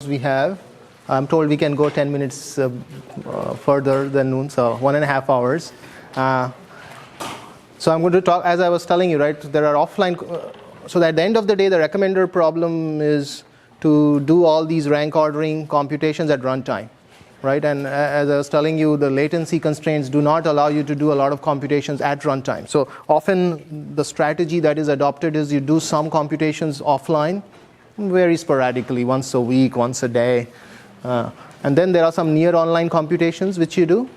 we have. I'm told we can go 10 minutes further than noon, so 1.5 hours. So I'm going to talk, as I was telling you, right, there are offline, so at the end of the day, the recommender problem is to do all these rank ordering computations at runtime, right? And as I was telling you, the latency constraints do not allow you to do a lot of computations at runtime. So often the strategy that is adopted is you do some computations offline, very sporadically, once a week, once a day. And then there are some near online computations which you do,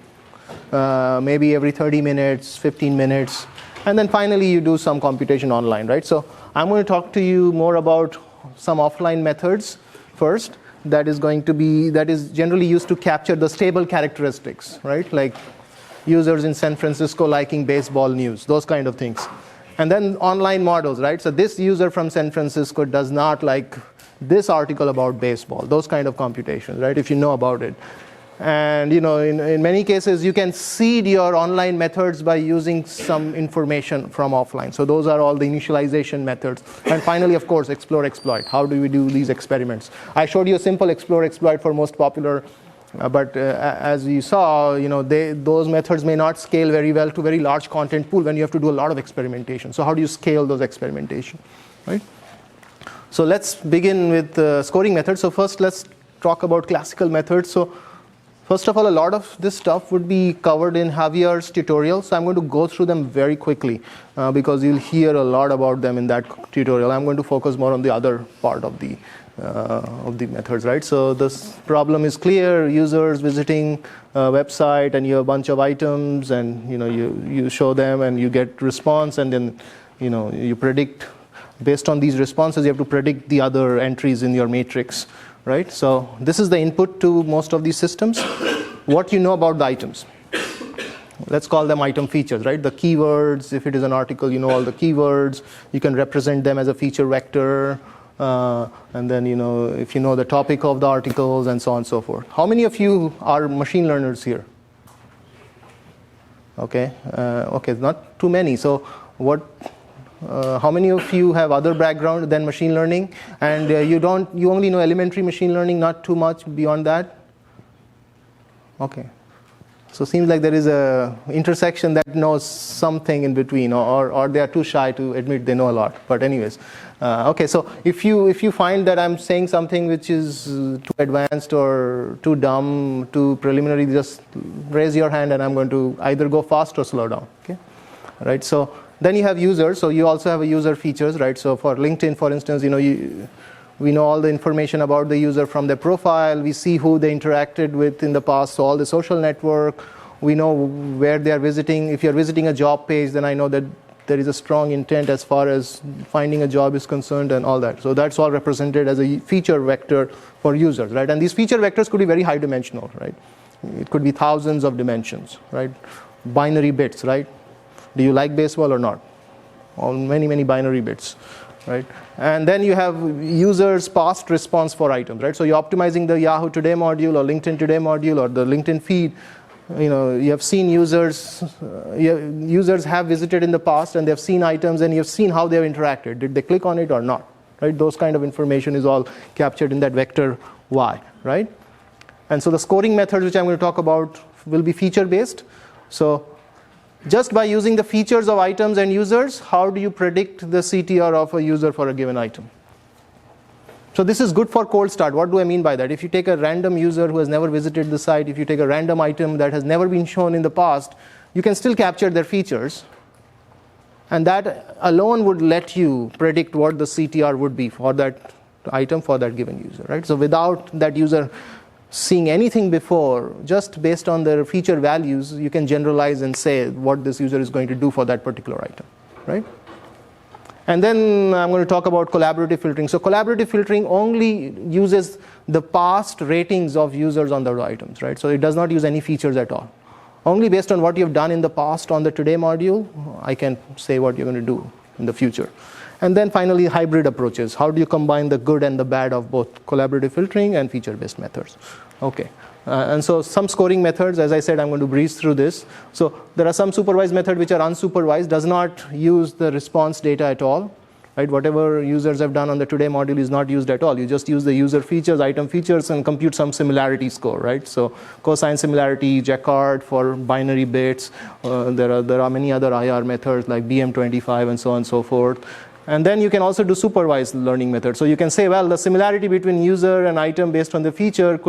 maybe every 30 minutes, 15 minutes. And then finally you do some computation online, right? So I'm going to talk to you more about some offline methods first that is generally used to capture the stable characteristics, right? Like users in San Francisco liking baseball news, those kind of things. And then online models, right? So this user from San Francisco does not like this article about baseball, those kind of computations, right? If you know about it. And in many cases, you can seed your online methods by using some information from offline. So those are all the initialization methods. And finally, of course, explore, exploit. How do we do these experiments? I showed you a simple explore, exploit for most popular, but as you saw, those methods may not scale very well to very large content pool when you have to do a lot of experimentation. So how do you scale those experimentation, right? So let's begin with the scoring methods. So first, let's talk about classical methods. So first of all, a lot of this stuff would be covered in Javier's tutorial. So I'm going to go through them very quickly because you'll hear a lot about them in that tutorial. I'm going to focus more on the other part of the methods, right? So this problem is clear. Users visiting a website and you have a bunch of items and you show them and you get response and then you predict. Based on these responses, you have to predict the other entries in your matrix, right? So this is the input to most of these systems. What you know about the items. Let's call them item features, right? The keywords, if it is an article, you know all the keywords. You can represent them as a feature vector. And then, if you know the topic of the articles and so on and so forth. How many of you are machine learners here? Okay, not too many. So how many of you have other background than machine learning? And you only know elementary machine learning, not too much beyond that? Okay. So it seems like there is a intersection that knows something in between, or they are too shy to admit they know a lot. But anyways, okay. So if you find that I'm saying something which is too advanced or too dumb, too preliminary, just raise your hand, and I'm going to either go fast or slow down. Okay, right? So then you have users. So you also have a user features, right? So for LinkedIn, for instance, we know all the information about the user from their profile. We see who they interacted with in the past, so all the social network. We know where they are visiting. If you're visiting a job page, then I know that there is a strong intent as far as finding a job is concerned and all that. So that's all represented as a feature vector for users, right? And these feature vectors could be very high dimensional, right? It could be thousands of dimensions, right? Binary bits, right? Do you like baseball or not? All many binary bits, right? And then you have users' past response for items, right? So you're optimizing the Yahoo Today module or LinkedIn Today module or the LinkedIn feed. You have seen users have visited in the past and they've seen items and you've seen how they've interacted. Did they click on it or not, right? Those kind of information is all captured in that vector Y, right? And so the scoring methods which I'm going to talk about will be feature-based. So just by using the features of items and users, how do you predict the CTR of a user for a given item? So this is good for cold start. What do I mean by that? If you take a random user who has never visited the site, if you take a random item that has never been shown in the past, you can still capture their features. And that alone would let you predict what the CTR would be for that item for that given user, right? So without that user seeing anything before, just based on their feature values, you can generalize and say what this user is going to do for that particular item, right? And then I'm going to talk about collaborative filtering. So collaborative filtering only uses the past ratings of users on the items, right? So it does not use any features at all. Only based on what you've done in the past on the today module, I can say what you're going to do in the future. And then finally, hybrid approaches. How do you combine the good and the bad of both collaborative filtering and feature-based methods? Okay. And so some scoring methods, as I said, I'm going to breeze through this. So there are some supervised methods which are unsupervised, does not use the response data at all. right? Whatever users have done on the today module is not used at all. You just use the user features, item features, and compute some similarity score, right? So cosine similarity, Jacquard for binary bits. There are many other IR methods like BM25 and so on and so forth. And then you can also do supervised learning methods. So you can say, well, the similarity between user and item based on the feature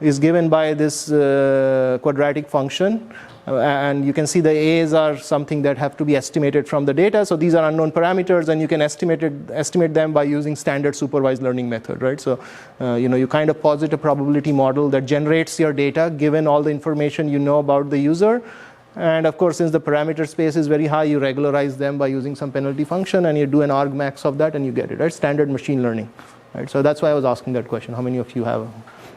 is given by this quadratic function. And you can see the A's are something that have to be estimated from the data. So these are unknown parameters, and you can estimate them by using standard supervised learning method, right? So you kind of posit a probability model that generates your data given all the information you know about the user. And of course, since the parameter space is very high, you regularize them by using some penalty function, and you do an argmax of that, and you get it, right? Standard machine learning, right? So that's why I was asking that question. How many of you have?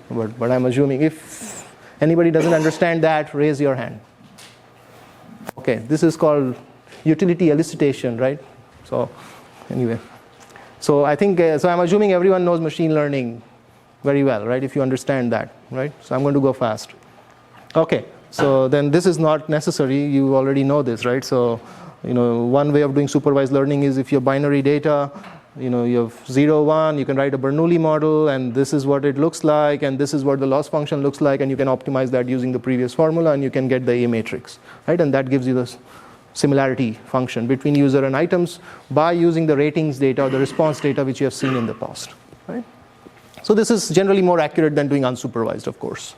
But I'm assuming if anybody doesn't understand that, raise your hand. Okay, this is called utility elicitation, right? So anyway, so I think, so I'm assuming everyone knows machine learning very well, right? If you understand that, right? So I'm going to go fast. Okay. So then this is not necessary. You already know this, right? So, one way of doing supervised learning is if you have binary data, you have 0, 1, you can write a Bernoulli model, and this is what it looks like, and this is what the loss function looks like, and you can optimize that using the previous formula, and you can get the A matrix, right? And that gives you the similarity function between user and items by using the ratings data or the response data which you have seen in the past, right? So this is generally more accurate than doing unsupervised, of course.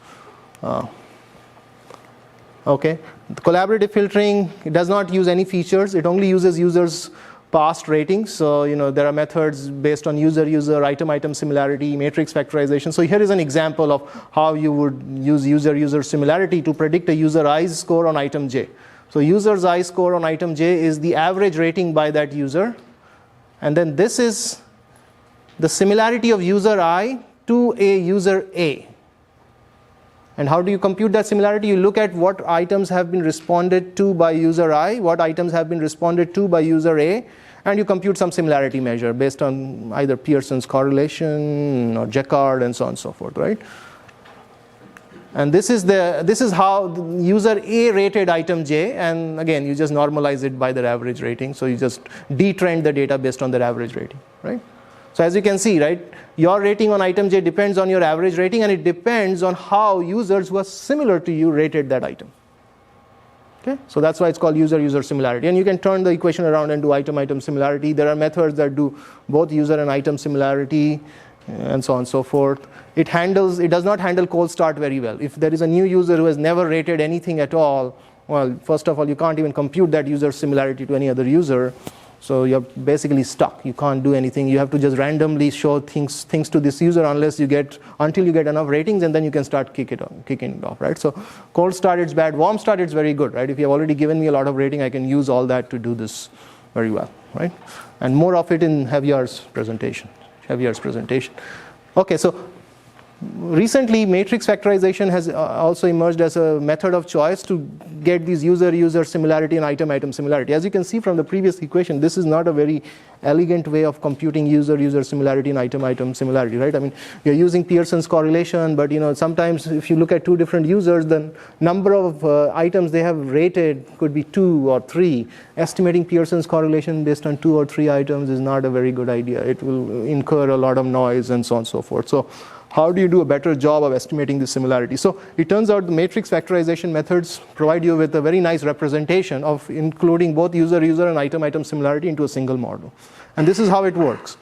Okay, the collaborative filtering, it does not use any features. It only uses users' past ratings. So there are methods based on user, item similarity, matrix factorization. So here is an example of how you would use user similarity to predict a user i's score on item j. So user's I score on item j is the average rating by that user, and then this is the similarity of user I to a user A. And how do you compute that similarity? You look at what items have been responded to by user I, what items have been responded to by user A, and you compute some similarity measure based on either Pearson's correlation or Jacquard and so on and so forth, right? And this is how the user A rated item J, and again you just normalize it by their average rating. So you just detrend the data based on their average rating, right? So as you can see, right, your rating on item J depends on your average rating, and it depends on how users who are similar to you rated that item. Okay, so that's why it's called user similarity. And you can turn the equation around and do item similarity. There are methods that do both user and item similarity, and so on and so forth. It does not handle cold start very well. If there is a new user who has never rated anything at all, well, first of all, you can't even compute that user similarity to any other user. So you're basically stuck. You can't do anything. You have to just randomly show things to this user until you get enough ratings, and then you can start kicking it off, right? So cold start, it's bad. Warm start, it's very good, right? If you have already given me a lot of rating, I can use all that to do this very well, right? And more of it in Javier's presentation. Okay, so recently, matrix factorization has also emerged as a method of choice to get these user similarity and item similarity. As you can see from the previous equation, this is not a very elegant way of computing user similarity and item similarity, right? I mean, you're using Pearson's correlation, but sometimes if you look at two different users, the number of items they have rated could be 2 or 3. Estimating Pearson's correlation based on 2 or 3 items is not a very good idea. It will incur a lot of noise and so on and so forth. So how do you do a better job of estimating the similarity? So it turns out the matrix factorization methods provide you with a very nice representation of including both user and item similarity into a single model. And this is how it works.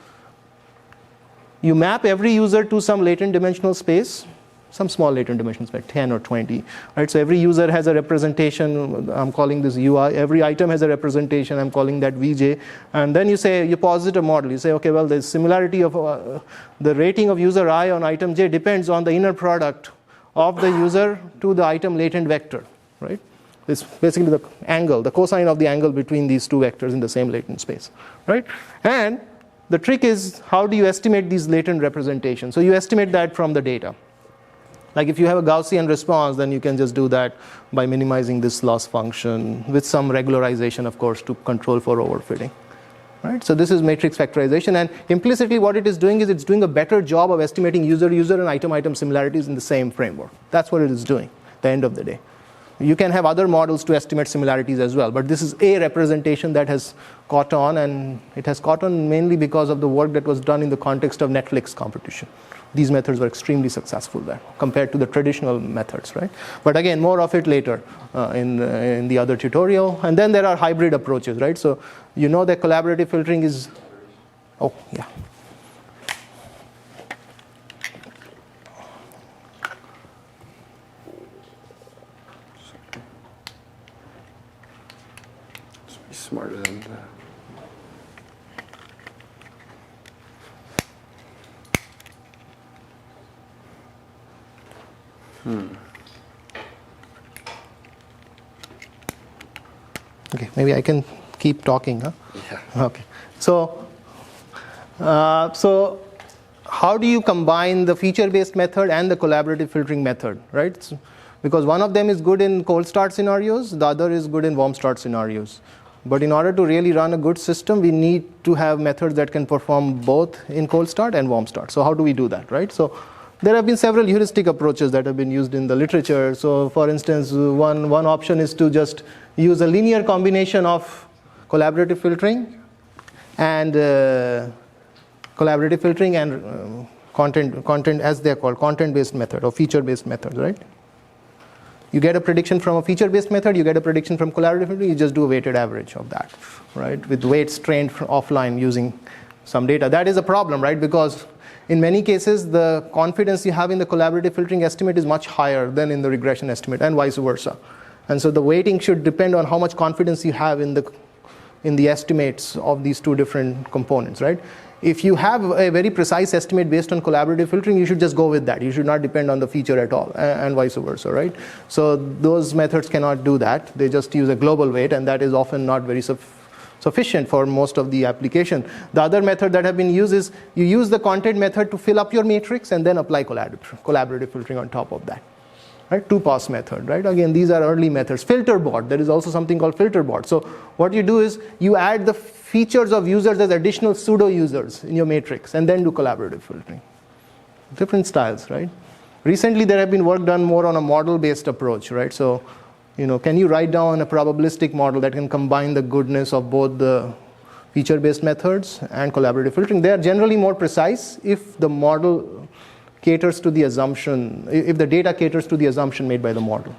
You map every user to some latent dimensional space, some small latent dimensional space, 10 or 20. Right? So every user has a representation, I'm calling this UI. Every item has a representation, I'm calling that VJ. And then you posit a model. You say, okay, well, the similarity of the rating of user I on item J depends on the inner product of the user to the item latent vector, right? It's basically the angle, the cosine of the angle between these two vectors in the same latent space, right? And the trick is, how do you estimate these latent representations? So you estimate that from the data. Like if you have a Gaussian response, then you can just do that by minimizing this loss function with some regularization, of course, to control for overfitting. Right? So this is matrix factorization, and implicitly what it is doing is it's doing a better job of estimating user and item similarities in the same framework. That's what it is doing at the end of the day. You can have other models to estimate similarities as well, but this is a representation that has caught on, and it has caught on mainly because of the work that was done in the context of Netflix competition. These methods were extremely successful there compared to the traditional methods, right? But again, more of it later in the other tutorial. And then there are hybrid approaches, right? So you know that collaborative filtering is, oh yeah. Smarter than that. Okay, maybe I can keep talking, huh? Yeah. Okay. So how do you combine the feature-based method and the collaborative filtering method, right? So, because one of them is good in cold start scenarios, the other is good in warm start scenarios. But in order to really run a good system, we need to have methods that can perform both in cold start and warm start. So how do we do that, right? So there have been several heuristic approaches that have been used in the literature. So for instance, one option is to just use a linear combination of collaborative filtering and content as they're called, content-based method or feature-based method, right? You get a prediction from a feature-based method, you get a prediction from collaborative filtering, you just do a weighted average of that, right? With weights trained offline using some data. That is a problem, right? Because in many cases, the confidence you have in the collaborative filtering estimate is much higher than in the regression estimate, and vice versa. And so the weighting should depend on how much confidence you have in the estimates of these two different components, right? If you have a very precise estimate based on collaborative filtering, you should just go with that. You should not depend on the feature at all, and vice versa, right? So those methods cannot do that. They just use a global weight, and that is often not very sufficient for most of the application. The other method that have been used is you use the content method to fill up your matrix and then apply collaborative filtering on top of that. Right? Two-pass method, right? Again, these are early methods. Filter bot, there is also something called filter bot. So what you do is you add the features of users as additional pseudo users in your matrix and then do collaborative filtering. Different styles, right? Recently there have been work done more on a model-based approach, right? So, can you write down a probabilistic model that can combine the goodness of both the feature-based methods and collaborative filtering? They are generally more precise if the model caters to the assumption, if the data caters to the assumption made by the model.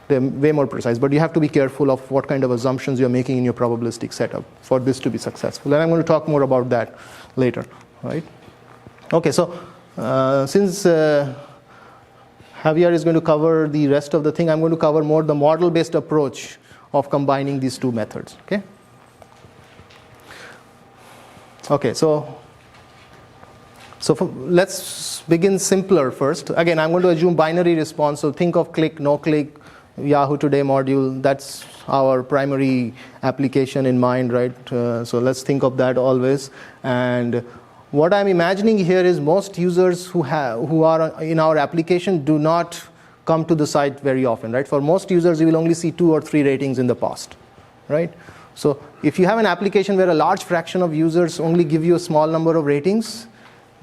They're way more precise, but you have to be careful of what kind of assumptions you're making in your probabilistic setup for this to be successful. And I'm going to talk more about that later, right? Okay, so since Javier is going to cover the rest of the thing, I'm going to cover more the model-based approach of combining these two methods, okay? Okay, so let's begin simpler first. Again, I'm going to assume binary response. So think of click, no click, Yahoo Today module. That's our primary application in mind, right? So let's think of that always. And what I'm imagining here is most users who are in our application do not come to the site very often, right? For most users, you will only see 2 or 3 ratings in the past, right? So if you have an application where a large fraction of users only give you a small number of ratings,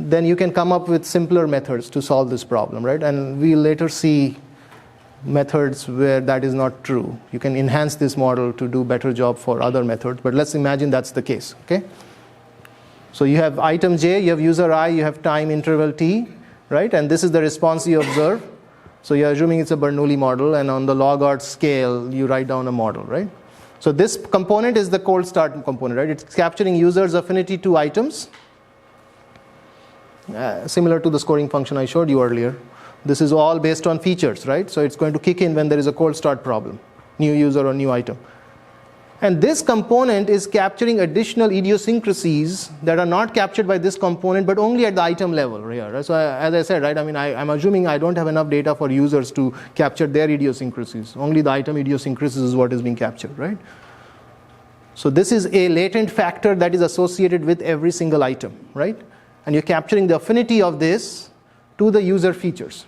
then you can come up with simpler methods to solve this problem, right? And we'll later see methods where that is not true. You can enhance this model to do better job for other methods, but let's imagine that's the case, okay? So you have item J, you have user I, you have time interval T, right? And this is the response you observe. So you're assuming it's a Bernoulli model, and on the log odds scale, you write down a model, right? So this component is the cold start component, right? It's capturing users' affinity to items, similar to the scoring function I showed you earlier. This is all based on features, right? So it's going to kick in when there is a cold start problem, new user or new item. And this component is capturing additional idiosyncrasies that are not captured by this component, but only at the item level here. Right? So as I said, right, I mean, I'm assuming I don't have enough data for users to capture their idiosyncrasies. Only the item idiosyncrasies is what is being captured, right? So this is a latent factor that is associated with every single item, right? And you're capturing the affinity of this to the user features.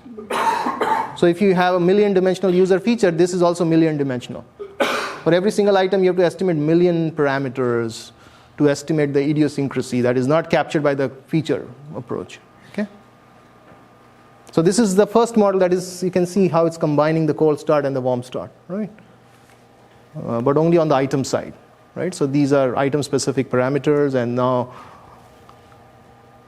So if you have a million-dimensional user feature, this is also million-dimensional. For every single item, you have to estimate million parameters to estimate the idiosyncrasy that is not captured by the feature approach. Okay? So this is the first model, that is, you can see how it's combining the cold start and the warm start, right? But only on the item side, right? So these are item-specific parameters, and now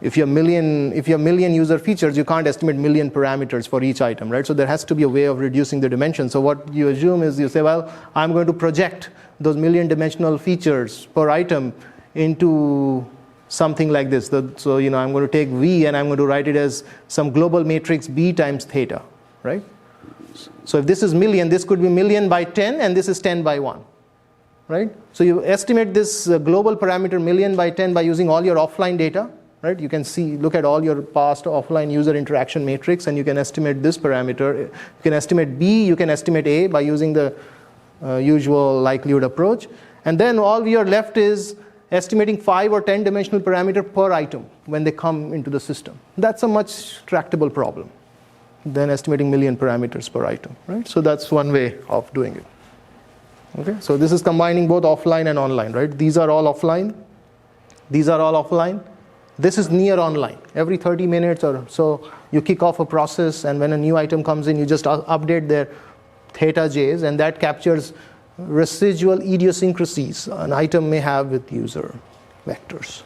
if you have million user features, you can't estimate million parameters for each item, right? So there has to be a way of reducing the dimension. So what you assume is you say, well, I'm going to project those million dimensional features per item into something like this. So I'm going to take V and I'm going to write it as some global matrix B times theta, right? So if this is million, this could be million by 10, and this is 10 by 1, right? So you estimate this global parameter million by 10 by using all your offline data, right? You can look at all your past offline user interaction matrix, and you can estimate this parameter. You can estimate B, you can estimate A by using the usual likelihood approach. And then all we are left is estimating 5 or 10 dimensional parameter per item when they come into the system. That's a much tractable problem than estimating million parameters per item, right? So that's one way of doing it. Okay, so this is combining both offline and online, right? These are all offline. These are all offline. This is near online. Every 30 minutes or so, you kick off a process, and when a new item comes in, you just update their theta j's, and that captures residual idiosyncrasies an item may have with user vectors.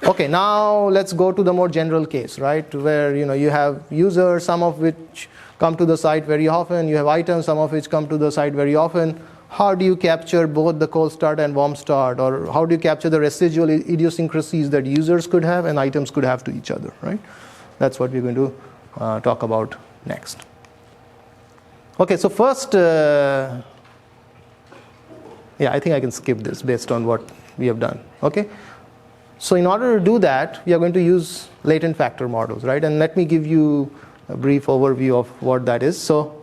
Okay, now let's go to the more general case, right? Where you have users, some of which come to the site very often. You have items, some of which come to the site very often. How do you capture both the cold start and warm start, or how do you capture the residual idiosyncrasies that users could have and items could have to each other, right? That's what we're going to talk about next. Okay, so first, I think I can skip this based on what we have done. Okay, so in order to do that, we are going to use latent factor models, right? And let me give you a brief overview of what that is. So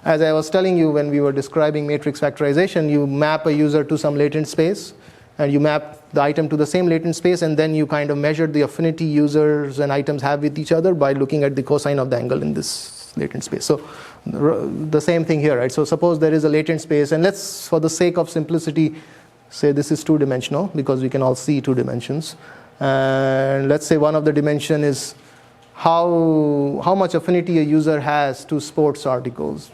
as I was telling you when we were describing matrix factorization, you map a user to some latent space, and you map the item to the same latent space, and then you kind of measure the affinity users and items have with each other by looking at the cosine of the angle in this latent space. So the same thing here, right? So suppose there is a latent space, and let's, for the sake of simplicity, say this is two-dimensional, because we can all see two dimensions. And let's say one of the dimension is how much affinity a user has to sports articles.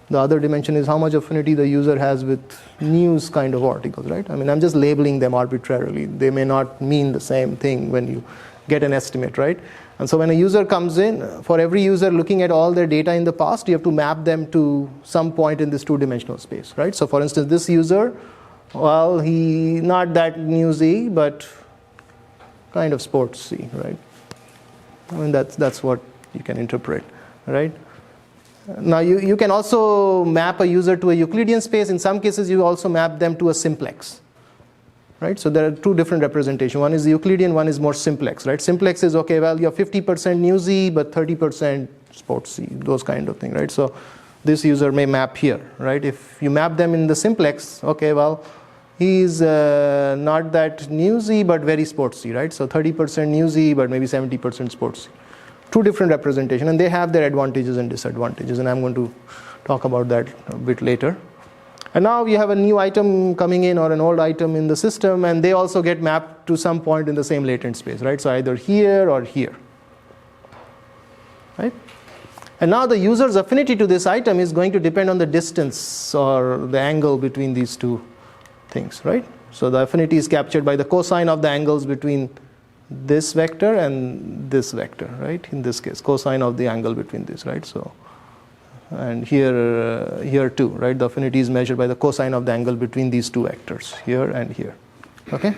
The other dimension is how much affinity the user has with news kind of articles, right? I mean, I'm just labeling them arbitrarily. They may not mean the same thing when you get an estimate, right? And so when a user comes in, for every user looking at all their data in the past, you have to map them to some point in this two-dimensional space, right? So for instance, this user, well, he not that newsy, but kind of sportsy, right? I mean, that's what you can interpret, right? Now, you can also map a user to a Euclidean space. In some cases, you also map them to a simplex, right? So there are two different representations. One is the Euclidean, one is more simplex, right? Simplex is, okay, well, you're 50% newsy, but 30% sportsy, those kind of thing, right? So this user may map here, right? If you map them in the simplex, okay, well, he's not that newsy, but very sportsy, right? So 30% newsy, but maybe 70% sportsy. Two different representations, and they have their advantages and disadvantages, and I'm going to talk about that a bit later. And now we have a new item coming in or an old item in the system, and they also get mapped to some point in the same latent space, right? So either here or here, right? And now the user's affinity to this item is going to depend on the distance or the angle between these two things, right? So the affinity is captured by the cosine of the angles between this vector and this vector, right? In this case, cosine of the angle between this, right? So, and here too, right? The affinity is measured by the cosine of the angle between these two vectors, here and here. Okay?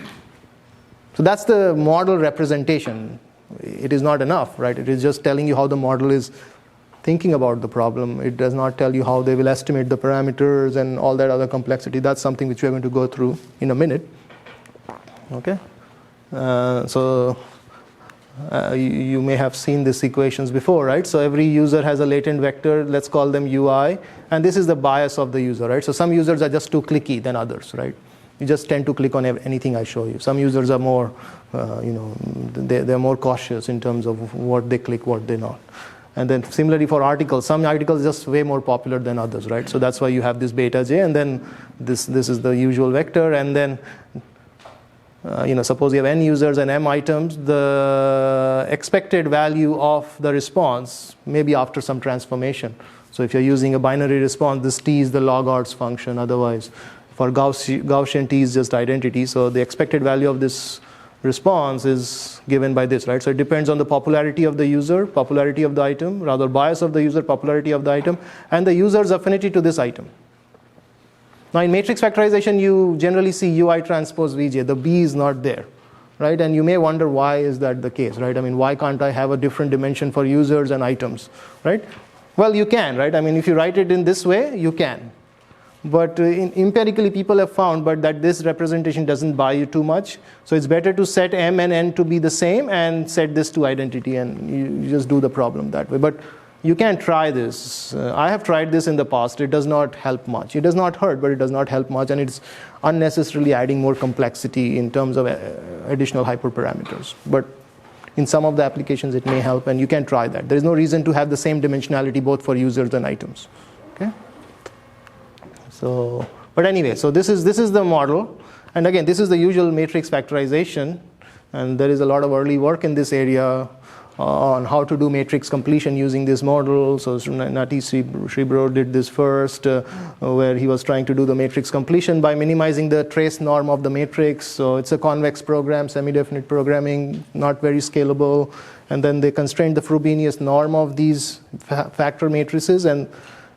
So that's the model representation. It is not enough, right? It is just telling you how the model is thinking about the problem. It does not tell you how they will estimate the parameters and all that other complexity. That's something which we are going to go through in a minute. Okay? You may have seen these equations before, right? So every user has a latent vector, let's call them UI, and this is the bias of the user, right? So some users are just too clicky than others, right? You just tend to click on anything I show you. Some users are more, they're more cautious in terms of what they click, what they not. And then similarly for articles, some articles are just way more popular than others, right? So that's why you have this beta j, and then this is the usual vector, and then suppose you have n users and m items, the expected value of the response may be after some transformation. So if you're using a binary response, this t is the log odds function. Otherwise, for Gaussian t is just identity. So the expected value of this response is given by this, right? So it depends on the popularity of the user, popularity of the item, rather bias of the user, popularity of the item, and the user's affinity to this item. Now in matrix factorization, you generally see ui transpose vj. The b is not there, right? And you may wonder why is that the case, right? I mean, why can't I have a different dimension for users and items, right? Well, you can, right? I mean, if you write it in this way, you can. But empirically, people have found that this representation doesn't buy you too much. So it's better to set m and n to be the same and set this to identity, and you just do the problem that way. But you can try this. I have tried this in the past. It does not help much. It does not hurt, but it does not help much, and it's unnecessarily adding more complexity in terms of additional hyperparameters. But in some of the applications, it may help, and you can try that. There is no reason to have the same dimensionality both for users and items. Okay. So, but anyway, so this is the model, and again, this is the usual matrix factorization, and there is a lot of early work in this area on how to do matrix completion using this model. So Nati Shribro did this first, where he was trying to do the matrix completion by minimizing the trace norm of the matrix. So it's a convex program, semi-definite programming, not very scalable, and then they constrained the Frobenius norm of these factor matrices, and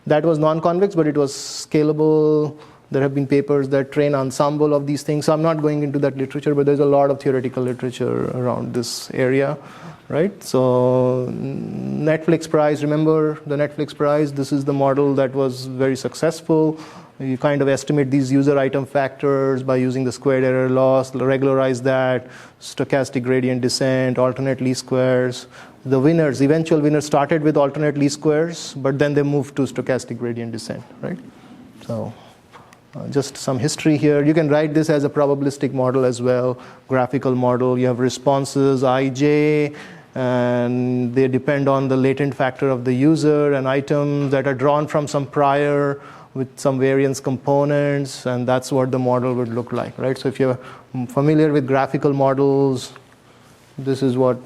that was non-convex, but it was scalable. There have been papers that train ensemble of these things. So I'm not going into that literature, but there's a lot of theoretical literature around this area, right? So Netflix prize, remember the Netflix prize? This is the model that was very successful. You kind of estimate these user item factors by using the squared error loss, regularize that, stochastic gradient descent, alternate least squares. The winners, eventual winners started with alternate least squares, but then they moved to stochastic gradient descent, right? So just some history here. You can write this as a probabilistic model as well, graphical model. You have responses, ij, and they depend on the latent factor of the user and items that are drawn from some prior with some variance components, and that's what the model would look like, right? So if you're familiar with graphical models, this is what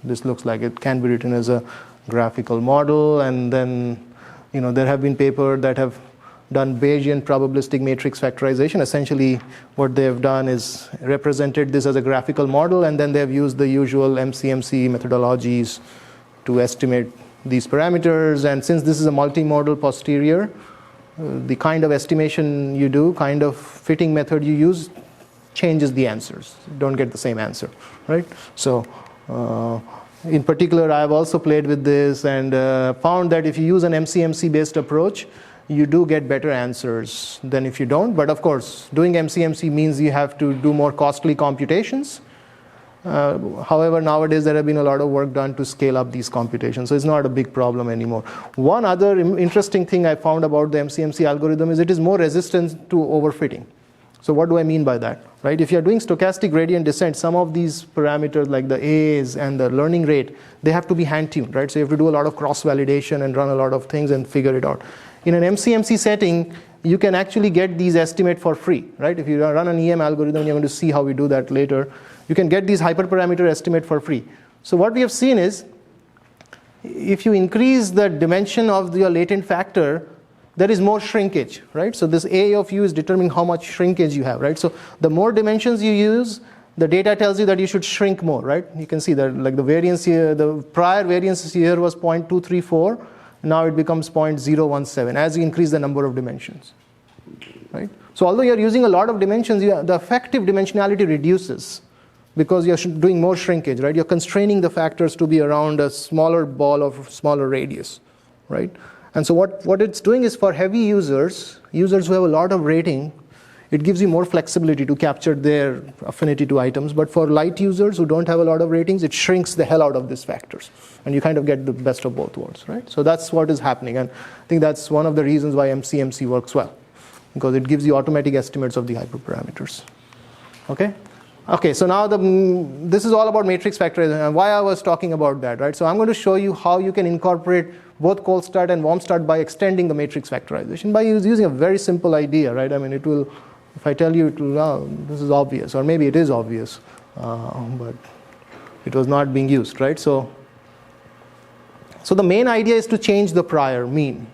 this looks like. It can be written as a graphical model, and then there have been papers that have done Bayesian probabilistic matrix factorization. Essentially, what they have done is represented this as a graphical model, and then they have used the usual MCMC methodologies to estimate these parameters. And since this is a multimodal posterior, the kind of estimation you do, kind of fitting method you use, changes the answers. You don't get the same answer, right? So in particular, I have also played with this and found that if you use an MCMC-based approach, you do get better answers than if you don't. But of course, doing MCMC means you have to do more costly computations. However, nowadays there have been a lot of work done to scale up these computations, so it's not a big problem anymore. One other interesting thing I found about the MCMC algorithm is it is more resistant to overfitting. So what do I mean by that? Right? If you're doing stochastic gradient descent, some of these parameters like the A's and the learning rate, they have to be hand-tuned, right? So you have to do a lot of cross-validation and run a lot of things and figure it out. In an MCMC setting, you can actually get these estimates for free, right? If you run an EM algorithm, you're going to see how we do that later. You can get these hyperparameter estimate for free. So what we have seen is, if you increase the dimension of your latent factor, there is more shrinkage, right? So this A of u is determining how much shrinkage you have, right? So the more dimensions you use, the data tells you that you should shrink more, right? You can see that like the variance here, the prior variance here was 0.234. Now it becomes 0.017 as you increase the number of dimensions, right? So although you're using a lot of dimensions, the effective dimensionality reduces because you're doing more shrinkage, right? You're constraining the factors to be around a smaller ball of smaller radius, right? And so what it's doing is for heavy users who have a lot of rating, it gives you more flexibility to capture their affinity to items. But for light users who don't have a lot of ratings, it shrinks the hell out of these factors. And you kind of get the best of both worlds, right? So that's what is happening. And I think that's one of the reasons why MCMC works well, because it gives you automatic estimates of the hyperparameters. Okay? Okay, so now this is all about matrix factorization and why I was talking about that, right? So I'm going to show you how you can incorporate both cold-start and warm-start by extending the matrix factorization by using a very simple idea, right? I mean, it will If I tell you, this is obvious, or maybe it is obvious, but it was not being used, right? So the main idea is to change the prior mean.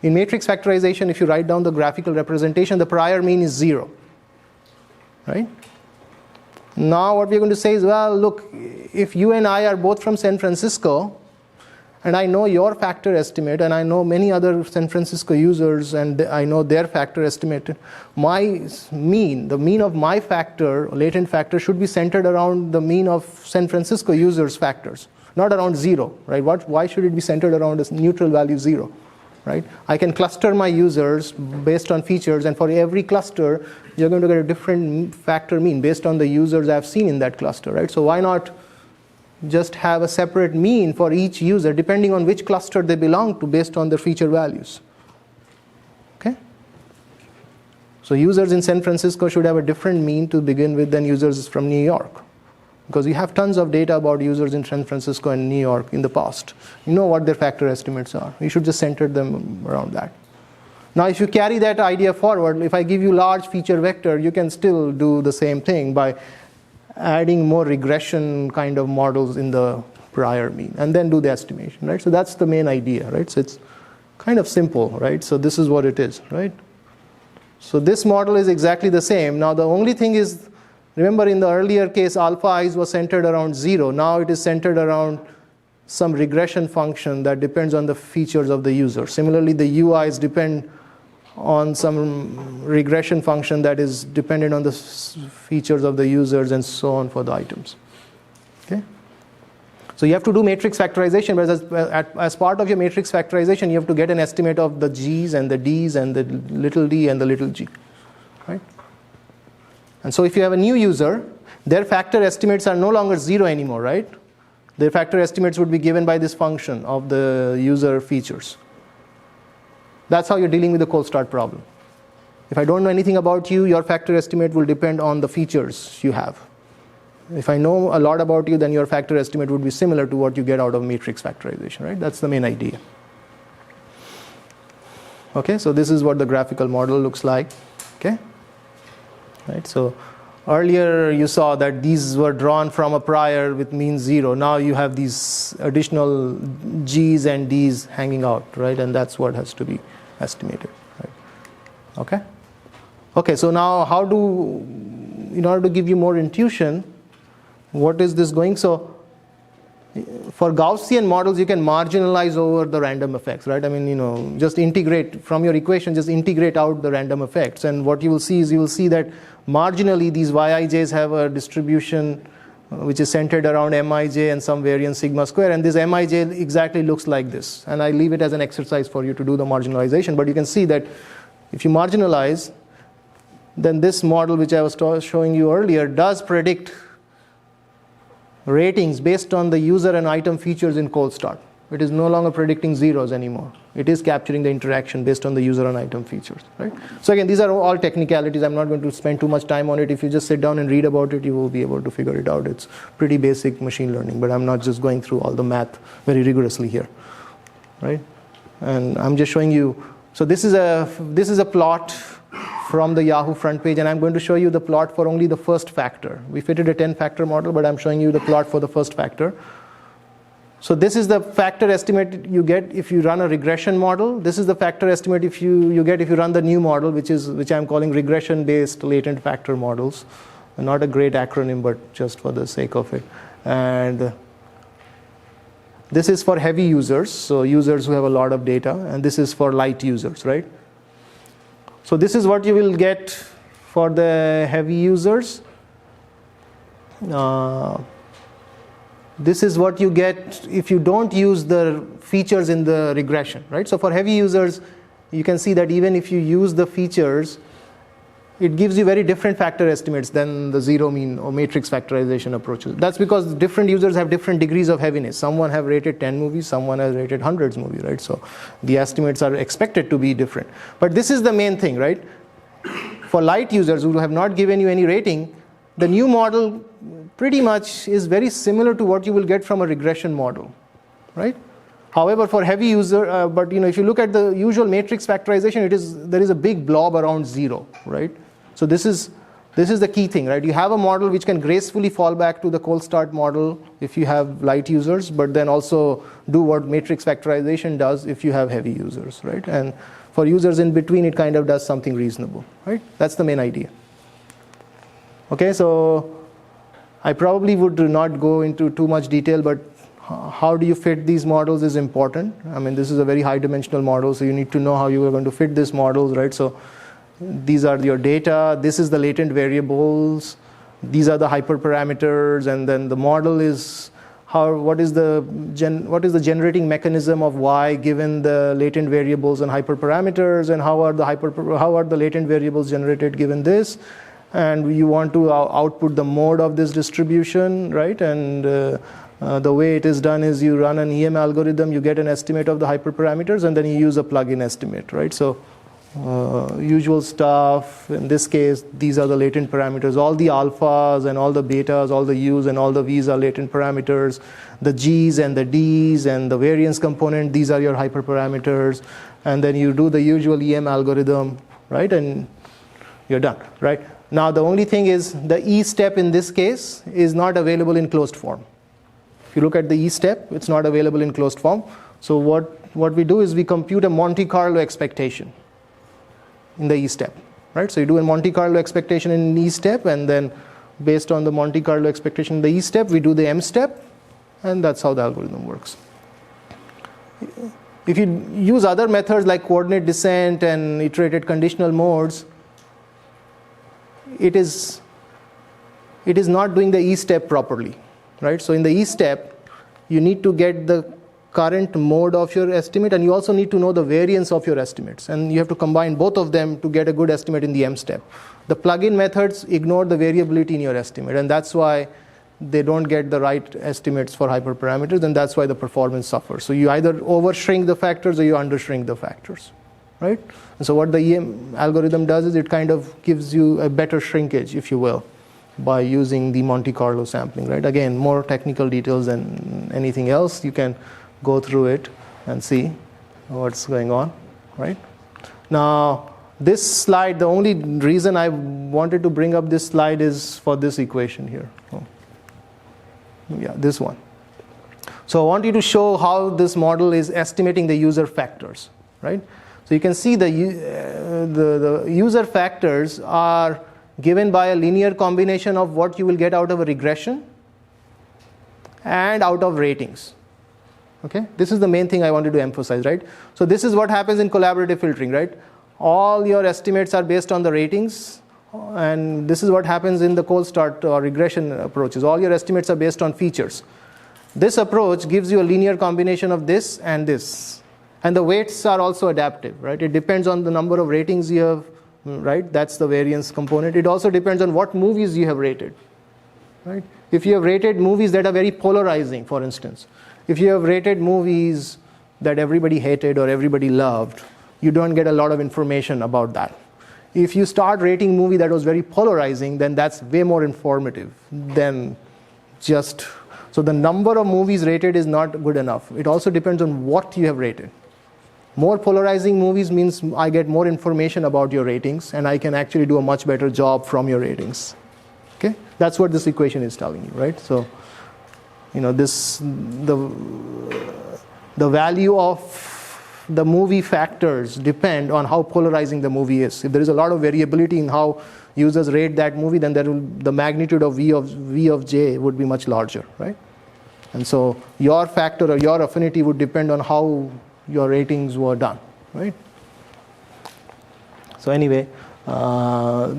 In matrix factorization, if you write down the graphical representation, the prior mean is 0, right? Now what we're going to say is, well, look, if you and I are both from San Francisco, and I know your factor estimate, and I know many other San Francisco users, and I know their factor estimate, my mean, the mean of my factor, latent factor, should be centered around the mean of San Francisco users' factors, not around 0, right? Why should it be centered around a neutral value 0, right? I can cluster my users based on features, and for every cluster, you're going to get a different factor mean based on the users I've seen in that cluster, right? So why not just have a separate mean for each user depending on which cluster they belong to based on their feature values. Okay? So users in San Francisco should have a different mean to begin with than users from New York, because we have tons of data about users in San Francisco and New York in the past. You know what their factor estimates are. You should just center them around that. Now if you carry that idea forward, if I give you large feature vector, you can still do the same thing by adding more regression kind of models in the prior mean, and then do the estimation, right? So that's the main idea, right? So it's kind of simple, right? So this is what it is, right? So this model is exactly the same. Now the only thing is, remember in the earlier case, alpha i's was centered around 0. Now it is centered around some regression function that depends on the features of the user. Similarly, the ui's depend on some regression function that is dependent on the features of the users and so on for the items. Okay? So you have to do matrix factorization, but as part of your matrix factorization, you have to get an estimate of the g's and the d's and the little d and the little g. Right? And so if you have a new user, their factor estimates are no longer 0 anymore, right? Their factor estimates would be given by this function of the user features. That's how you're dealing with the cold start problem. If I don't know anything about you, your factor estimate will depend on the features you have. If I know a lot about you, then your factor estimate would be similar to what you get out of matrix factorization, right? That's the main idea. Okay, so this is what the graphical model looks like. Okay, right? So earlier you saw that these were drawn from a prior with mean 0. Now you have these additional g's and d's hanging out, right? And that's what has to be estimated, right? Okay. Okay, so now in order to give you more intuition, what is this going? So for Gaussian models, you can marginalize over the random effects, right? I mean, just integrate from your equation, just integrate out the random effects. And what you will see is, you will see that marginally these yij's have a distribution which is centered around mij and some variance sigma square, and this mij exactly looks like this. And I leave it as an exercise for you to do the marginalization, but you can see that if you marginalize, then this model which I was showing you earlier does predict ratings based on the user and item features in cold start. It is no longer predicting zeros anymore. It is capturing the interaction based on the user and item features, right? So again, these are all technicalities. I'm not going to spend too much time on it. If you just sit down and read about it, you will be able to figure it out. It's pretty basic machine learning, but I'm not just going through all the math very rigorously here, right? And I'm just showing you. So this is a plot from the Yahoo front page, and I'm going to show you the plot for only the first factor. We fitted a 10-factor model, but I'm showing you the plot for the first factor. So this is the factor estimate you get if you run a regression model. This is the factor estimate if you get if you run the new model, which I'm calling regression-based latent factor models. Not a great acronym, but just for the sake of it. And this is for heavy users, so users who have a lot of data, and this is for light users, right? So this is what you will get for the heavy users. This is what you get if you don't use the features in the regression, right? So for heavy users, you can see that even if you use the features, it gives you very different factor estimates than the zero mean or matrix factorization approaches. That's because different users have different degrees of heaviness. Someone have rated 10 movies, someone has rated hundreds movies, right? So the estimates are expected to be different. But this is the main thing, right? For light users who have not given you any rating, the new model pretty much is very similar to what you will get from a regression model, right? However, for heavy user, if you look at the usual matrix factorization, there is a big blob around 0, right? So this is the key thing, right? You have a model which can gracefully fall back to the cold-start model if you have light users, but then also do what matrix factorization does if you have heavy users, right? And for users in between, it kind of does something reasonable, right? That's the main idea. Okay, so I probably would not go into too much detail, but how do you fit these models is important. I mean, this is a very high-dimensional model, so you need to know how you are going to fit these models, right? So these are your data. This is the latent variables. These are the hyperparameters, and then the model is what is the generating mechanism of y given the latent variables and hyperparameters, and how are the latent variables generated given this, and you want to output the mode of this distribution, right? And the way it is done is you run an EM algorithm, you get an estimate of the hyperparameters, and then you use a plug-in estimate, right? So usual stuff. In this case, these are the latent parameters. All the alphas and all the betas, all the u's and all the v's are latent parameters. The g's and the d's and the variance component, these are your hyperparameters. And then you do the usual EM algorithm, right? And you're done, right? Now, the only thing is the E step in this case is not available in closed form. If you look at the E step, it's not available in closed form. So what we do is we compute a Monte Carlo expectation in the E step, right? So you do a Monte Carlo expectation in E step, and then based on the Monte Carlo expectation in the E step, we do the M step, and that's how the algorithm works. If you use other methods like coordinate descent and iterated conditional modes, it is not doing the E step properly, right? So in the E step, you need to get the current mode of your estimate, and you also need to know the variance of your estimates, and you have to combine both of them to get a good estimate in the M step. The plug-in methods ignore the variability in your estimate, and that's why they don't get the right estimates for hyperparameters, and that's why the performance suffers. So you either overshrink the factors or you undershrink the factors, right? And so what the EM algorithm does is it kind of gives you a better shrinkage, if you will, by using the Monte Carlo sampling, right? Again, more technical details than anything else. You can go through it and see what's going on, right? Now, this slide, the only reason I wanted to bring up this slide is for this equation here. Oh. Yeah, this one. So I want you to show how this model is estimating the user factors, right? So you can see the user factors are given by a linear combination of what you will get out of a regression and out of ratings. Okay, this is the main thing I wanted to emphasize, right? So this is what happens in collaborative filtering, right? All your estimates are based on the ratings, and this is what happens in the cold start or regression approaches. All your estimates are based on features. This approach gives you a linear combination of this and this. And the weights are also adaptive, right? It depends on the number of ratings you have, right? That's the variance component. It also depends on what movies you have rated, right? If you have rated movies that are very polarizing, for instance, if you have rated movies that everybody hated or everybody loved, you don't get a lot of information about that. If you start rating a movie that was very polarizing, then that's way more informative than just... So the number of movies rated is not good enough. It also depends on what you have rated. More polarizing movies means I get more information about your ratings, and I can actually do a much better job from your ratings. Okay? That's what this equation is telling you, right? So, you know, the value of the movie factors depend on how polarizing the movie is. If there is a lot of variability in how users rate that movie, then the magnitude of V of J would be much larger, right? And so your factor or your affinity would depend on how your ratings were done, right? So anyway, I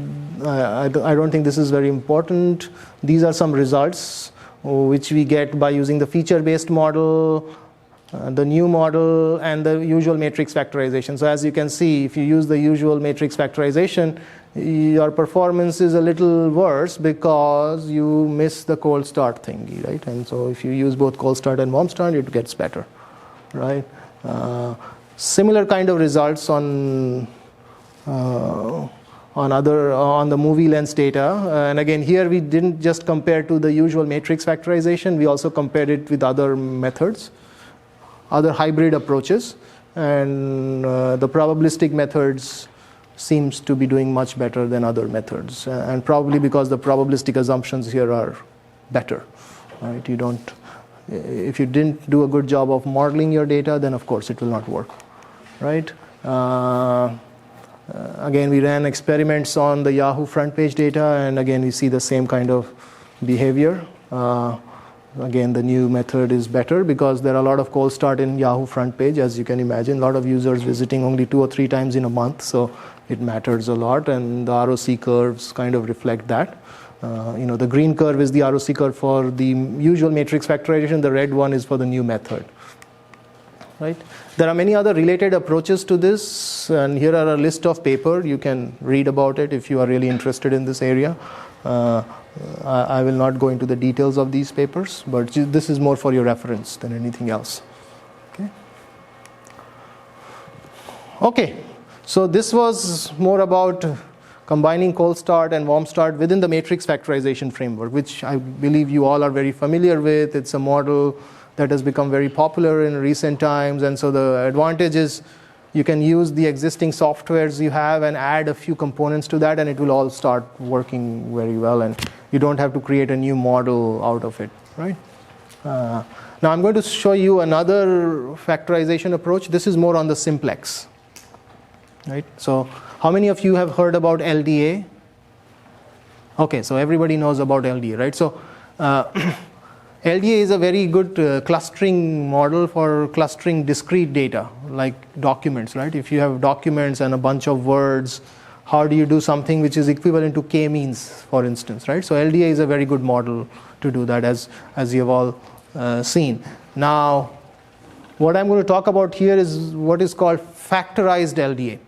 don't think this is very important. These are some results which we get by using the feature-based model, the new model, and the usual matrix factorization. So as you can see, if you use the usual matrix factorization, your performance is a little worse because you miss the cold start thingy, right? And so if you use both cold start and warm start, it gets better, right? Similar kind of results on the MovieLens data. And again, here we didn't just compare to the usual matrix factorization, we also compared it with other methods, other hybrid approaches. And the probabilistic methods seems to be doing much better than other methods, and probably because the probabilistic assumptions here are better, right? If you didn't do a good job of modeling your data, then of course it will not work, right? Again, we ran experiments on the Yahoo front page data, and again we see the same kind of behavior. Again, the new method is better because there are a lot of cold start in Yahoo front page, as you can imagine. A lot of users visiting only 2 or 3 times in a month, so it matters a lot, and the ROC curves kind of reflect that. The green curve is the ROC curve for the usual matrix factorization. The red one is for the new method. Right? There are many other related approaches to this, and here are a list of papers. You can read about it if you are really interested in this area. I will not go into the details of these papers, but this is more for your reference than anything else. Okay, so this was more about combining cold start and warm start within the matrix factorization framework, which I believe you all are very familiar with. It's a model that has become very popular in recent times, and so the advantage is you can use the existing softwares you have and add a few components to that, and it will all start working very well, and you don't have to create a new model out of it, right? Now I'm going to show you another factorization approach. This is more on the simplex, right? So how many of you have heard about LDA? Okay, so everybody knows about LDA, right? So LDA is a very good clustering model for clustering discrete data, like documents, right? If you have documents and a bunch of words, how do you do something which is equivalent to k-means, for instance, right? So LDA is a very good model to do that, as you have all seen. Now, what I'm going to talk about here is what is called factorized LDA.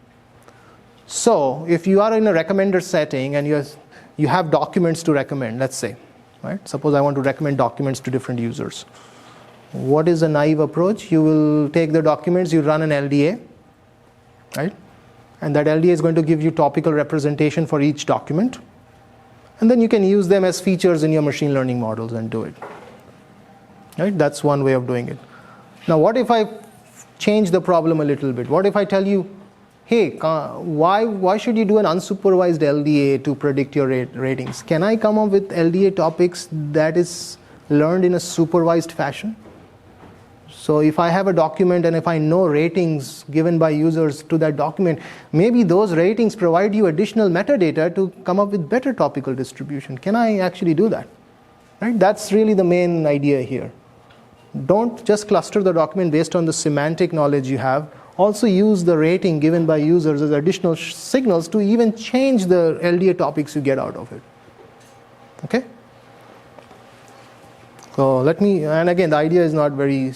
So if you are in a recommender setting and you have documents to recommend, let's say, right? Suppose I want to recommend documents to different users. What is a naive approach? You will take the documents, you run an LDA, right? And that LDA is going to give you topical representation for each document. And then you can use them as features in your machine learning models and do it. Right? That's one way of doing it. Now, what if I change the problem a little bit? What if I tell you, hey, why should you do an unsupervised LDA to predict your ratings? Can I come up with LDA topics that is learned in a supervised fashion? So if I have a document and if I know ratings given by users to that document, maybe those ratings provide you additional metadata to come up with better topical distribution. Can I actually do that? Right? That's really the main idea here. Don't just cluster the document based on the semantic knowledge you have. Also use the rating given by users as additional signals to even change the LDA topics you get out of it. Okay? So and again, the idea is not very,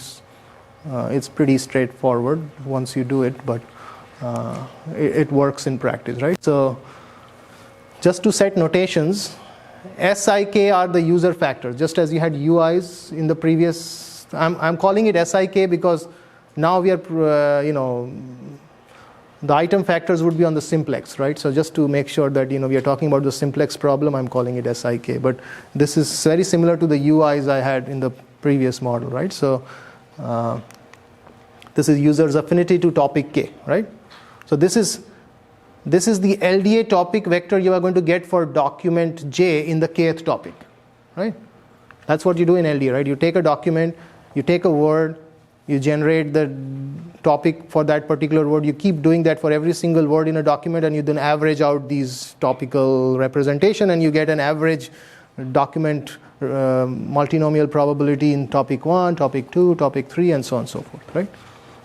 it's pretty straightforward once you do it, but it works in practice, right? So just to set notations, SIK are the user factors, just as you had UIs in the previous, I'm calling it SIK because now we are, the item factors would be on the simplex, right? So just to make sure that, we are talking about the simplex problem, I'm calling it SIK. But this is very similar to the UIs I had in the previous model, right? So this is user's affinity to topic K, right? So this is the LDA topic vector you are going to get for document J in the kth topic, right? That's what you do in LDA, right? You take a document, you take a word, you generate the topic for that particular word. You keep doing that for every single word in a document, and you then average out these topical representation, and you get an average document multinomial probability in topic 1, topic 2, topic 3, and so on and so forth, right?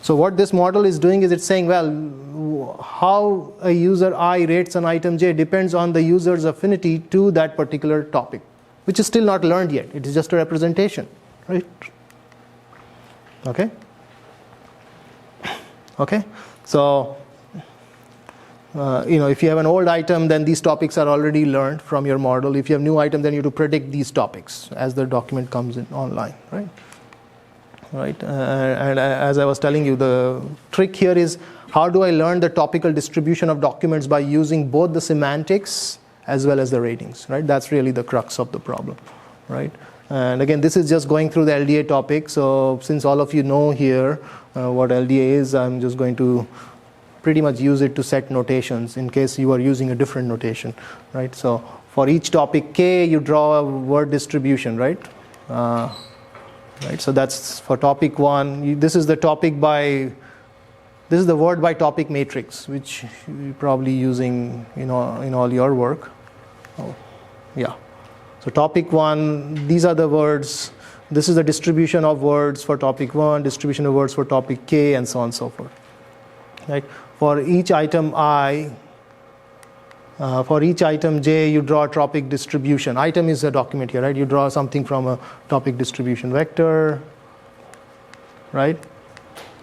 So what this model is doing is it's saying, well, how a user I rates an item J depends on the user's affinity to that particular topic, which is still not learned yet. It is just a representation, right? Okay? Okay? So, if you have an old item, then these topics are already learned from your model. If you have new item, then you have to predict these topics as the document comes in online, right? Right? And as I was telling you, the trick here is how do I learn the topical distribution of documents by using both the semantics as well as the ratings, right? That's really the crux of the problem, right? And again, this is just going through the LDA topic. So since all of you know here what LDA is, I'm just going to pretty much use it to set notations in case you are using a different notation, right? So for each topic K, you draw a word distribution, right? Right. So that's for topic 1. This is the topic by, this is the word by topic matrix, which you're probably using, in all your work. Oh, yeah. So topic 1, these are the words. This is the distribution of words for topic 1, distribution of words for topic K, and so on and so forth. Right. For each item I, for each item J, you draw a topic distribution. Item is a document here, right? You draw something from a topic distribution vector, right?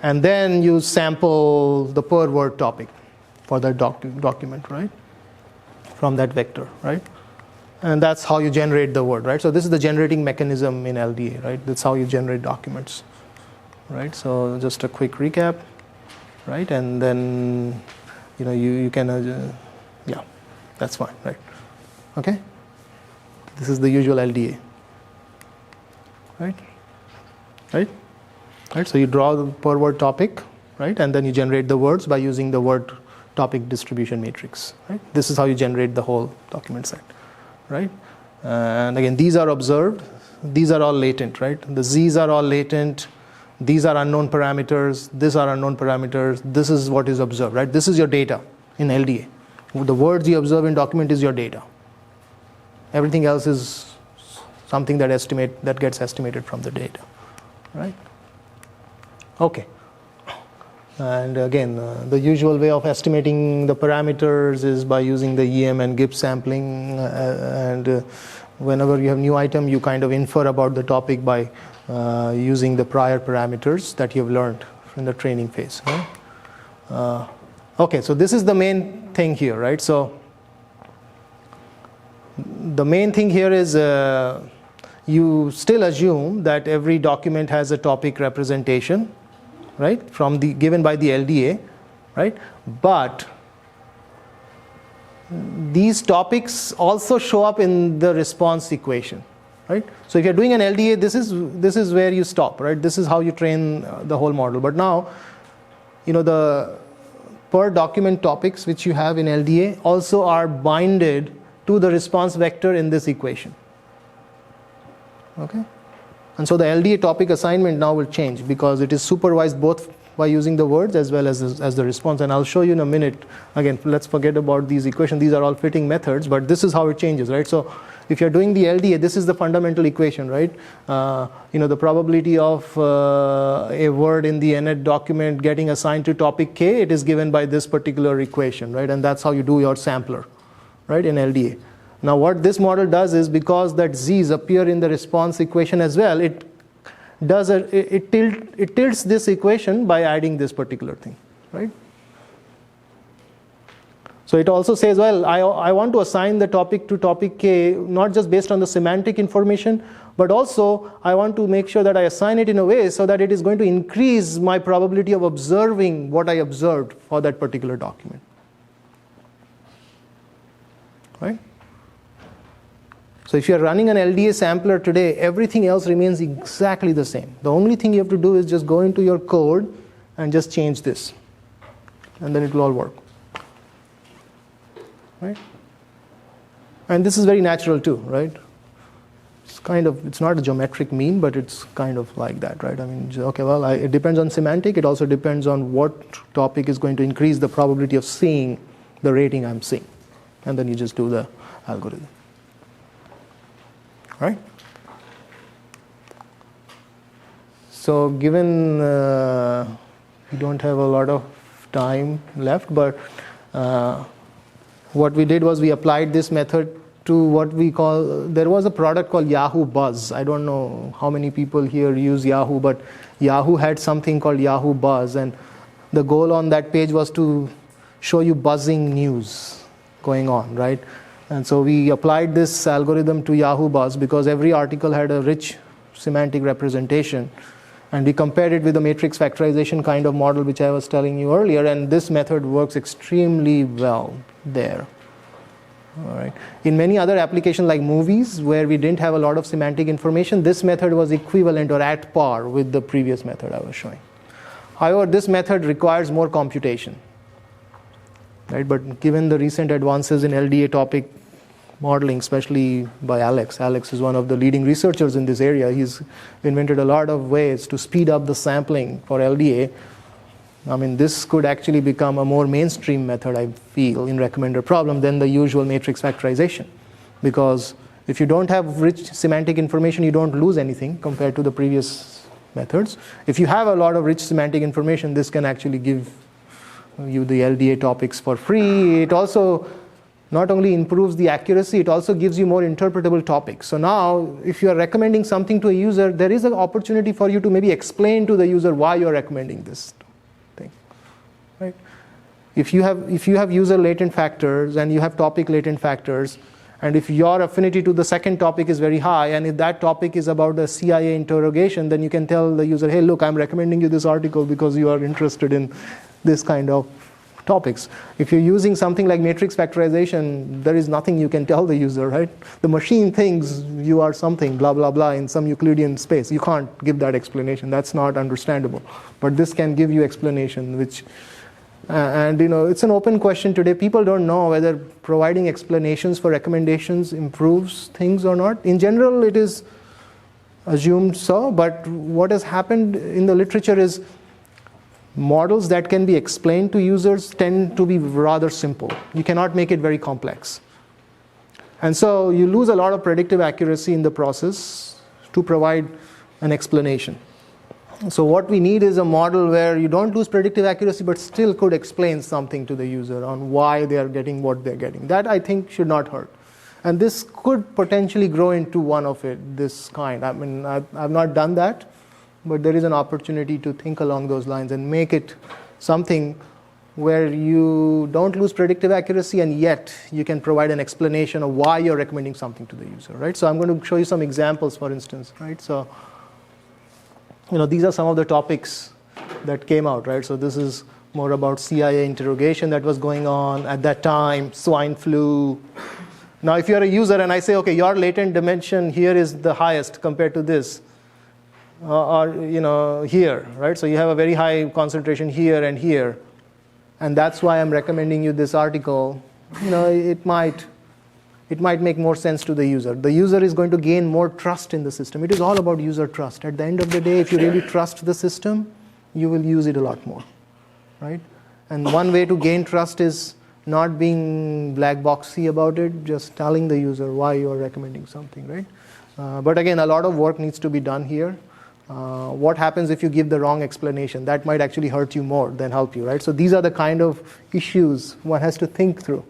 And then you sample the per word topic for that document, right? From that vector, right? And that's how you generate the word, right? So this is the generating mechanism in LDA, right? That's how you generate documents, right? So just a quick recap, right? And then, you can, yeah. That's fine, right? Okay? This is the usual LDA. Right? Right? Right? So you draw the per word topic, right? And then you generate the words by using the word topic distribution matrix, right? This is how you generate the whole document set, right? And again, these are observed. These are all latent, right? The Z's are all latent. These are unknown parameters. These are unknown parameters. This is what is observed, right? This is your data in LDA. The words you observe in document is your data. Everything else is something that gets estimated from the data, right? Okay. And again, the usual way of estimating the parameters is by using the EM and Gibbs sampling. And whenever you have new item, you kind of infer about the topic by using the prior parameters that you have learned in the training phase, right? Okay, so this is the main thing here, right? So the main thing here is you still assume that every document has a topic representation, right? Given by the LDA, right? But these topics also show up in the response equation, right? So if you're doing an LDA, this is where you stop, right? This is how you train the whole model. But now, the per document topics which you have in LDA also are binded to the response vector in this equation. Okay? And so the LDA topic assignment now will change because it is supervised both by using the words as well as the response. And I'll show you in a minute. Again, let's forget about these equations. These are all fitting methods, but this is how it changes, right? So if you're doing the LDA, this is the fundamental equation, right? The probability of a word in the NET document getting assigned to topic K, it is given by this particular equation, right? And that's how you do your sampler, right, in LDA. Now what this model does is, because that Z's appear in the response equation as well, it tilts this equation by adding this particular thing, right? So it also says, well, I want to assign the topic to topic K, not just based on the semantic information, but also I want to make sure that I assign it in a way so that it is going to increase my probability of observing what I observed for that particular document, right? So if you're running an LDA sampler today, everything else remains exactly the same. The only thing you have to do is just go into your code and just change this, and then it will all work. Right? And this is very natural too, right? It's not a geometric mean, but it's kind of like that, right? I mean, okay, well, it depends on semantic. It also depends on what topic is going to increase the probability of seeing the rating I'm seeing. And then you just do the algorithm. Right? So given we don't have a lot of time left, but what we did was we applied this method to what we call, there was a product called Yahoo Buzz. I don't know how many people here use Yahoo, but Yahoo had something called Yahoo Buzz, and the goal on that page was to show you buzzing news going on, right? And so we applied this algorithm to Yahoo Buzz because every article had a rich semantic representation. And we compared it with the matrix factorization kind of model which I was telling you earlier, and this method works extremely well there. All right. In many other applications like movies, where we didn't have a lot of semantic information, this method was equivalent or at par with the previous method I was showing. However, this method requires more computation. right? But given the recent advances in LDA topic modeling, especially by Alex is one of the leading researchers in this area. He's invented a lot of ways to speed up the sampling for LDA. I mean, this could actually become a more mainstream method, I feel, in recommender problem than the usual matrix factorization. Because if you don't have rich semantic information, you don't lose anything compared to the previous methods. If you have a lot of rich semantic information, this can actually give you the LDA topics for free. It also not only improves the accuracy, it also gives you more interpretable topics. So now, if you are recommending something to a user, there is an opportunity for you to maybe explain to the user why you are recommending this thing, right? If you have user latent factors and you have topic latent factors, and if your affinity to the second topic is very high, and if that topic is about the CIA interrogation, then you can tell the user, hey, look, I'm recommending you this article because you are interested in this kind of topics. If you're using something like matrix factorization, there is nothing you can tell the user, right? The machine thinks you are something, blah, blah, blah, in some Euclidean space. You can't give that explanation. That's not understandable. But this can give you explanation, which, and it's an open question today. People don't know whether providing explanations for recommendations improves things or not. In general, it is assumed so, but what has happened in the literature is models that can be explained to users tend to be rather simple. You cannot make it very complex. And so you lose a lot of predictive accuracy in the process to provide an explanation. So what we need is a model where you don't lose predictive accuracy but still could explain something to the user on why they are getting what they're getting. That, I think, should not hurt. And this could potentially grow into one of this kind. I mean, I've not done that, but there is an opportunity to think along those lines and make it something where you don't lose predictive accuracy and yet you can provide an explanation of why you're recommending something to the user, right? So I'm going to show you some examples, for instance, right? So, these are some of the topics that came out, right? So this is more about CIA interrogation that was going on at that time, swine flu. Now, if you're a user and I say, okay, your latent dimension here is the highest compared to this, or here, right? So you have a very high concentration here and here, and that's why I'm recommending you this article. It might make more sense to the user. The user is going to gain more trust in the system. It is all about user trust. At the end of the day, if you really trust the system, you will use it a lot more, right? And one way to gain trust is not being black boxy about it, just telling the user why you are recommending something, right? But again, a lot of work needs to be done here. What happens if you give the wrong explanation? That might actually hurt you more than help you, right? So these are the kind of issues one has to think through.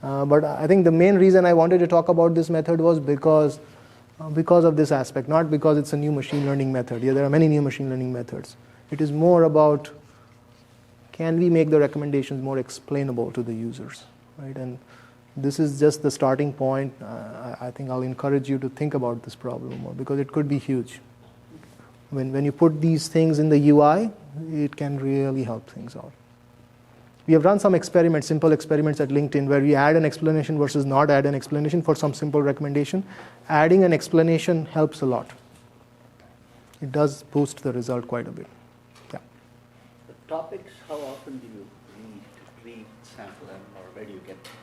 But I think the main reason I wanted to talk about this method was because of this aspect, not because it's a new machine learning method. Yeah, there are many new machine learning methods. It is more about, can we make the recommendations more explainable to the users, right? And this is just the starting point. I think I'll encourage you to think about this problem more because it could be huge. When you put these things in the UI, it can really help things out. We have run some experiments, simple experiments at LinkedIn where we add an explanation versus not add an explanation for some simple recommendation. Adding an explanation helps a lot. It does boost the result quite a bit. Yeah. The topics, how often do you re-sample them, or where do you get them?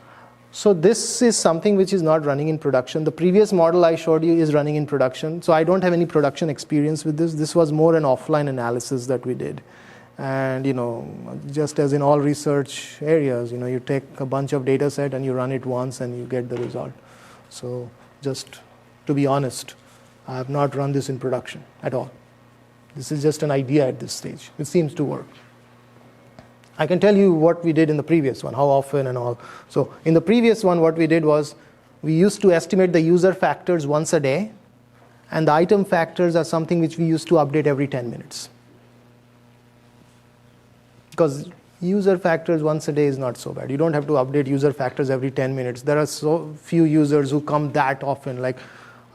So this is something which is not running in production. The previous model I showed you is running in production. So I don't have any production experience with this. This was more an offline analysis that we did. And just as in all research areas, you take a bunch of data set and you run it once and you get the result. So just to be honest, I have not run this in production at all. This is just an idea at this stage. It seems to work. I can tell you what we did in the previous one, how often and all. So in the previous one, what we did was we used to estimate the user factors once a day, and the item factors are something which we used to update every 10 minutes. Because user factors once a day is not so bad. You don't have to update user factors every 10 minutes. There are so few users who come that often. Like,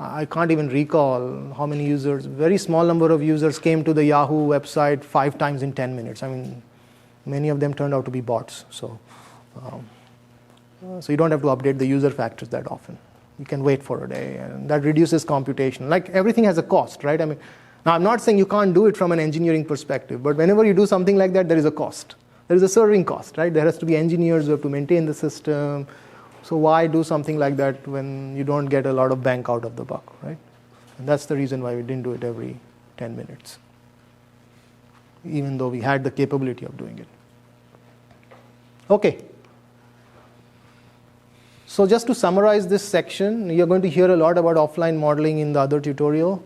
I can't even recall how many users, very small number of users came to the Yahoo website 5 times in 10 minutes. I mean, many of them turned out to be bots. So you don't have to update the user factors that often. You can wait for a day, and that reduces computation. Like, everything has a cost, right? I mean, now I'm not saying you can't do it from an engineering perspective, but whenever you do something like that, there is a cost. there is a serving cost, right? There has to be engineers who have to maintain the system. So why do something like that when you don't get a lot of bang out of the buck, right? And that's the reason why we didn't do it every 10 minutes, even though we had the capability of doing it. Okay. So just to summarize this section, you're going to hear a lot about offline modeling in the other tutorial.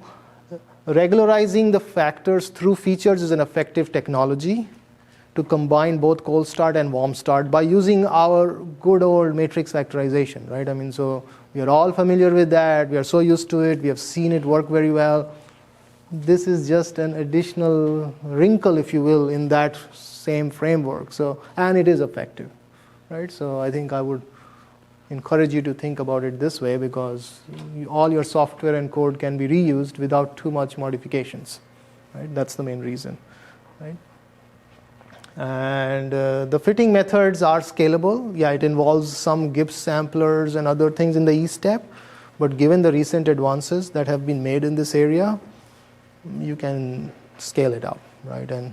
Regularizing the factors through features is an effective technology to combine both cold start and warm start by using our good old matrix factorization, right? I mean, so we are all familiar with that. We are so used to it. We have seen it work very well. This is just an additional wrinkle, if you will, in that same framework. So, and it is effective, right? So I think I would encourage you to think about it this way, because all your software and code can be reused without too much modifications, right? That's the main reason, right? And the fitting methods are scalable. Yeah, it involves some Gibbs samplers and other things in the E step, but given the recent advances that have been made in this area, you can scale it up, right? And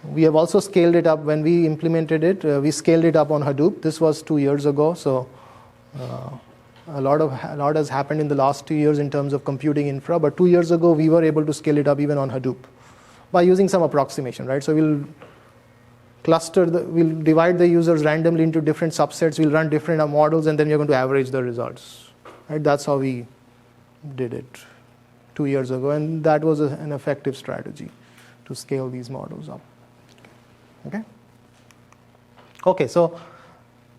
we have also scaled it up when we implemented it. We scaled it up on Hadoop. This was 2 years ago, so a lot has happened in the last 2 years in terms of computing infra. But 2 years ago, we were able to scale it up even on Hadoop by using some approximation, right? So we'll we'll divide the users randomly into different subsets. We'll run different models, and then we're going to average the results, right? That's how we did it 2 years ago, and that was an effective strategy to scale these models up. Okay. Okay, so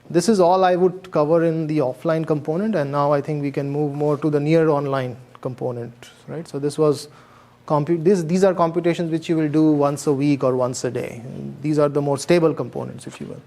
this is all I would cover in the offline component, and now I think we can move more to the near online component, right? So this was these are computations which you will do once a week or once a day. These are the more stable components, if you will.